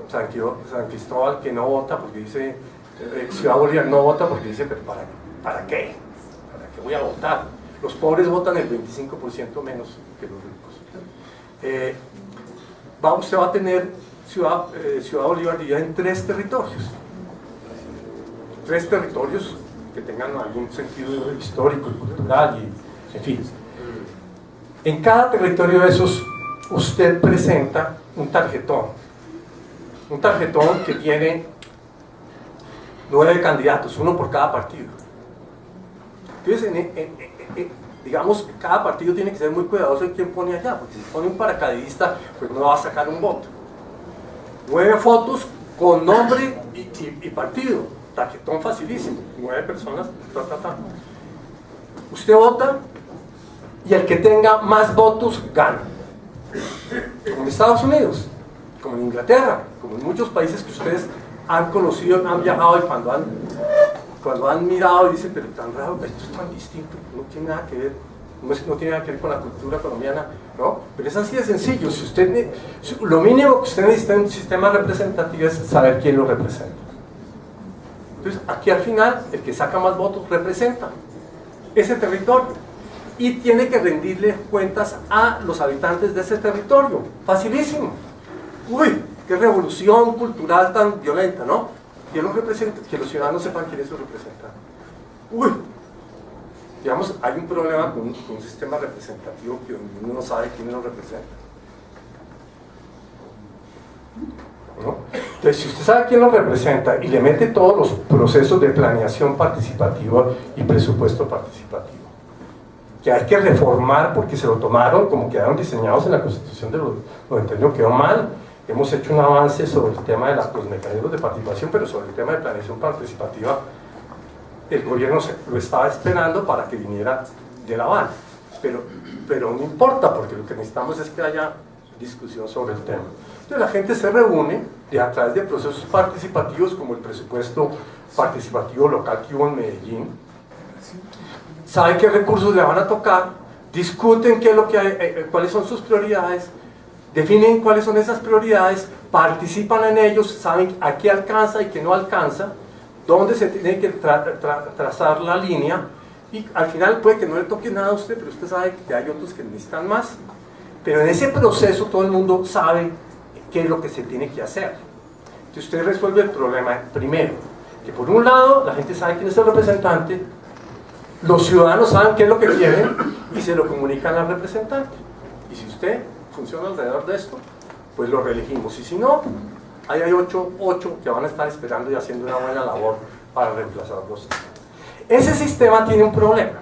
San Cristóbal, que no vota porque dice, Ciudad Bolívar no vota porque dice, pero ¿para qué? ¿Para qué voy a votar? Los pobres votan el 25% menos que los ricos. Usted va a tener Ciudad Bolívar dividida en 3 territorios. 3 territorios que tengan algún sentido histórico y cultural, y, en fin. En cada territorio de esos, usted presenta un tarjetón que tiene 9 candidatos, uno por cada partido. Entonces, digamos, cada partido tiene que ser muy cuidadoso en quién pone allá, porque si pone un paracaidista, pues no va a sacar un voto. 9 fotos con nombre y partido, tarjetón facilísimo, 9 personas, Usted vota y el que tenga más votos gana. Como en Estados Unidos, como en Inglaterra, como en muchos países que ustedes han conocido, han viajado y cuando han mirado y dicen, pero tan raro, esto es tan distinto, no tiene nada que ver, no tiene nada que ver con la cultura colombiana, ¿no? Pero es así de sencillo. Lo mínimo que usted necesita en un sistema representativo es saber quién lo representa. Entonces, aquí al final, el que saca más votos representa ese territorio y tiene que rendirle cuentas a los habitantes de ese territorio. Facilísimo. Uy, qué revolución cultural tan violenta, ¿no? ¿Quién los representa? Que los ciudadanos sepan quiénes los representan. Uy, digamos, hay un problema con un sistema representativo que uno no sabe quién lo representa, ¿no? Entonces, si usted sabe quién lo representa y le mete todos los procesos de planeación participativa y presupuesto participativo, que hay que reformar porque se lo tomaron como quedaron diseñados en la Constitución de los 91, quedó mal. Hemos hecho un avance sobre el tema de los mecanismos de participación, pero sobre el tema de planeación participativa el gobierno lo estaba esperando para que viniera de La Habana, pero no importa, porque lo que necesitamos es que haya discusión sobre el tema. Entonces la gente se reúne a través de procesos participativos como el presupuesto participativo local que hubo en Medellín, saben qué recursos le van a tocar, discuten qué es lo que hay, cuáles son sus prioridades, definen cuáles son esas prioridades, participan en ellos, saben a qué alcanza y qué no alcanza, dónde se tiene que trazar la línea, y al final puede que no le toque nada a usted, pero usted sabe que hay otros que necesitan más. Pero en ese proceso todo el mundo sabe qué es lo que se tiene que hacer. Entonces usted resuelve el problema primero, que por un lado la gente sabe quién es el representante, los ciudadanos saben qué es lo que quieren y se lo comunican al representante. Y si usted funciona alrededor de esto, pues lo reelegimos. Y si no, ahí hay ocho que van a estar esperando y haciendo una buena labor para reemplazarlos. Ese sistema tiene un problema.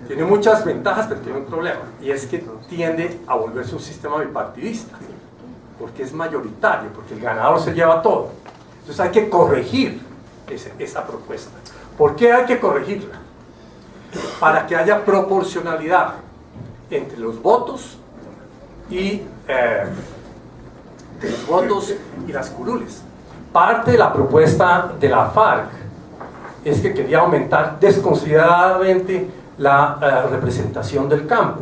Tiene muchas ventajas, pero tiene un problema. Y es que tiende a volverse un sistema bipartidista, porque es mayoritario, porque el ganador se lleva todo. Entonces hay que corregir esa propuesta. ¿Por qué hay que corregirla? Para que haya proporcionalidad entre los votos y las curules. Parte de la propuesta de la FARC es que quería aumentar desconsideradamente la representación del campo,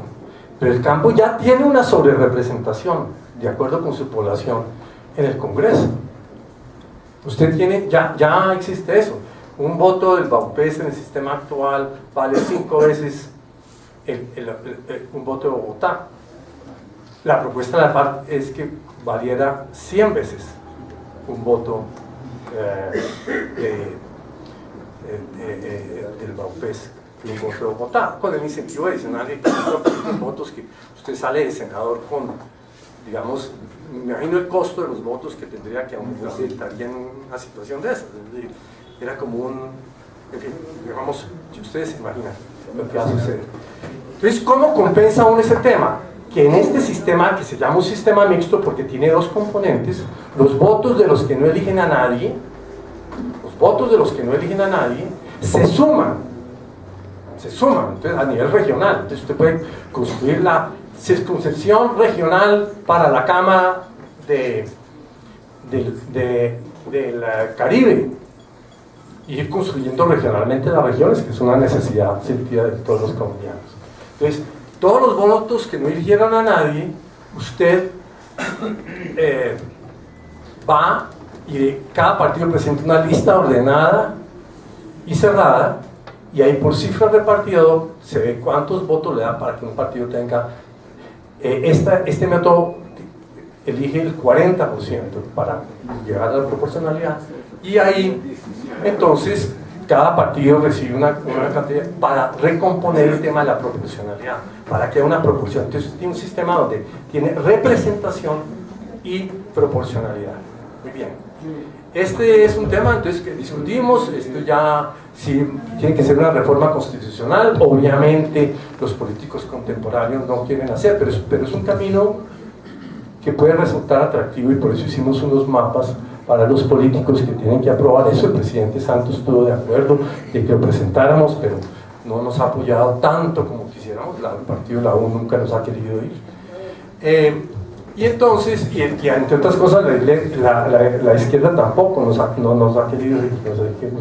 pero el campo ya tiene una sobrerepresentación de acuerdo con su población en el Congreso. Usted tiene, ya existe eso. Un voto del Baupés en el sistema actual vale 5 veces un voto de Bogotá. La propuesta de la FARC es que valiera 100 veces un voto del Baupés y un voto de Bogotá, con el incentivo adicional de los votos que usted sale de senador con, digamos, me imagino el costo de los votos que tendría que aumentar en una situación de esas. Es decir, era como un, en fin, digamos, si ustedes se imaginan lo que va a suceder. Entonces, ¿cómo compensa uno ese tema? Que en este sistema, que se llama un sistema mixto porque tiene dos componentes, los votos de los que no eligen a nadie, se suman, entonces, a nivel regional. Entonces usted puede construir la circunscripción regional para la Cámara del Caribe, y ir construyendo regionalmente las regiones, que es una necesidad sentida de todos los colombianos. Entonces, todos los votos que no eligieron a nadie, usted va y de cada partido presenta una lista ordenada y cerrada, y ahí por cifra de partido se ve cuántos votos le da para que un partido tenga. Este método elige el 40% para llegar a la proporcionalidad, y ahí entonces cada partido recibe una cantidad para recomponer el tema de la proporcionalidad, para que haya una proporción. Entonces tiene un sistema donde tiene representación y proporcionalidad. Muy bien. Este es un tema entonces que discutimos. Esto ya sí tiene que ser una reforma constitucional. Obviamente los políticos contemporáneos no quieren hacer, pero es un camino que puede resultar atractivo, y por eso hicimos unos mapas para los políticos que tienen que aprobar eso. El presidente Santos estuvo de acuerdo de que lo presentáramos, pero no nos ha apoyado tanto como quisiéramos. El partido de la U nunca nos ha querido ir. Y entonces, y entre otras cosas, la izquierda tampoco nos ha querido ir,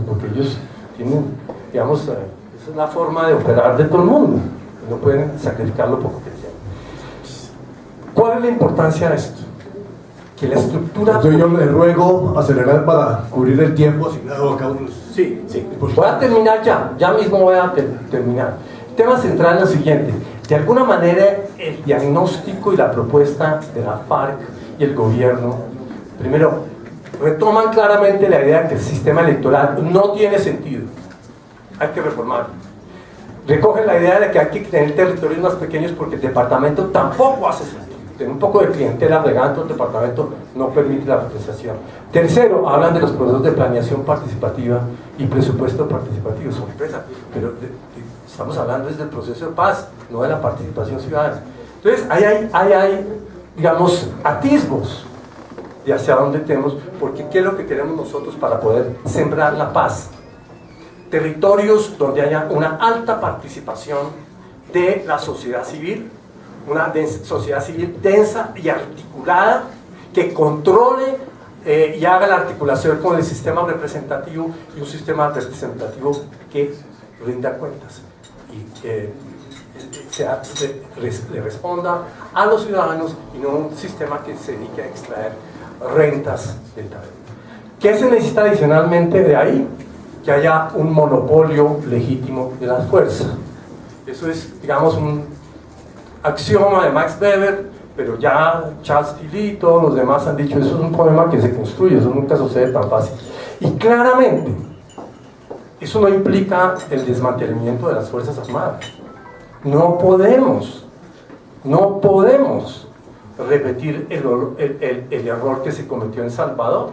porque ellos tienen, digamos, es una forma de operar de todo el mundo. No pueden sacrificar lo poco que tienen. ¿Cuál es la importancia de esto? Que la estructura... Yo le ruego acelerar para cubrir el tiempo asignado a cada uno. Sí. Voy a terminar ya mismo voy a terminar. El tema central es lo siguiente. De alguna manera, el diagnóstico y la propuesta de la FARC y el gobierno, primero, retoman claramente la idea de que el sistema electoral no tiene sentido. Hay que reformarlo. Recogen la idea de que hay que tener territorios más pequeños porque el departamento tampoco hace sentido. Tener un poco de clientela regando el departamento no permite la representación. Tercero, hablan de los procesos de planeación participativa y presupuesto participativo. Sorpresa, pero estamos hablando desde el proceso de paz, no de la participación ciudadana. Entonces, ahí hay, digamos, atisbos de hacia dónde tenemos, porque ¿qué es lo que queremos nosotros para poder sembrar la paz? Territorios donde haya una alta participación de la sociedad civil, una sociedad civil densa y articulada, que controle y haga la articulación con el sistema representativo, y un sistema representativo que rinda cuentas y le responda a los ciudadanos, y no un sistema que se dedique a extraer rentas del terreno. ¿Qué se necesita adicionalmente de ahí? Que haya un monopolio legítimo de las fuerzas. Eso es, digamos, un axioma de Max Weber, pero ya Charles Tilly y todos los demás han dicho, eso es un problema que se construye, eso nunca sucede tan fácil. Y claramente, eso no implica el desmantelamiento de las Fuerzas Armadas. No podemos repetir el error que se cometió en Salvador,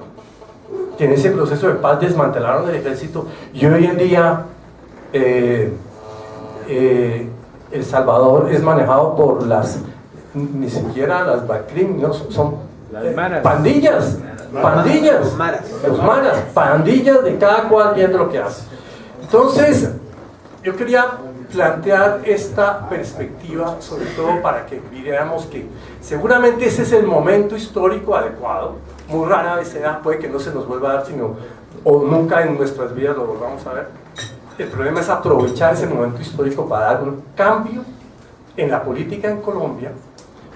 que en ese proceso de paz desmantelaron el ejército, y hoy en día El Salvador es manejado por ni siquiera las BACRIM, no, son pandillas, los maras, pandillas de cada cual viendo lo que hace. Entonces, yo quería plantear esta perspectiva, sobre todo para que viéramos que seguramente ese es el momento histórico adecuado. Muy rara vez se da, puede que no se nos vuelva a dar, o nunca en nuestras vidas lo volvamos a ver. El problema es aprovechar ese momento histórico para dar un cambio en la política en Colombia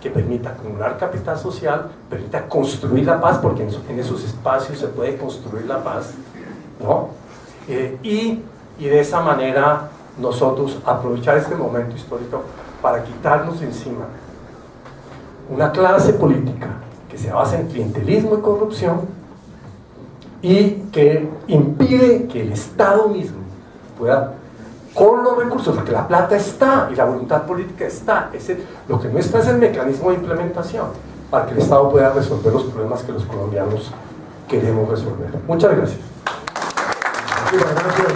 que permita acumular capital social, permita construir la paz, porque en esos espacios se puede construir la paz, ¿no? Y de esa manera nosotros aprovechar este momento histórico para quitarnos encima una clase política que se basa en clientelismo y corrupción y que impide que el Estado mismo pueda, con los recursos, porque la plata está y la voluntad política está, lo que no está es el mecanismo de implementación para que el Estado pueda resolver los problemas que los colombianos queremos resolver. Muchas gracias. Muchas gracias.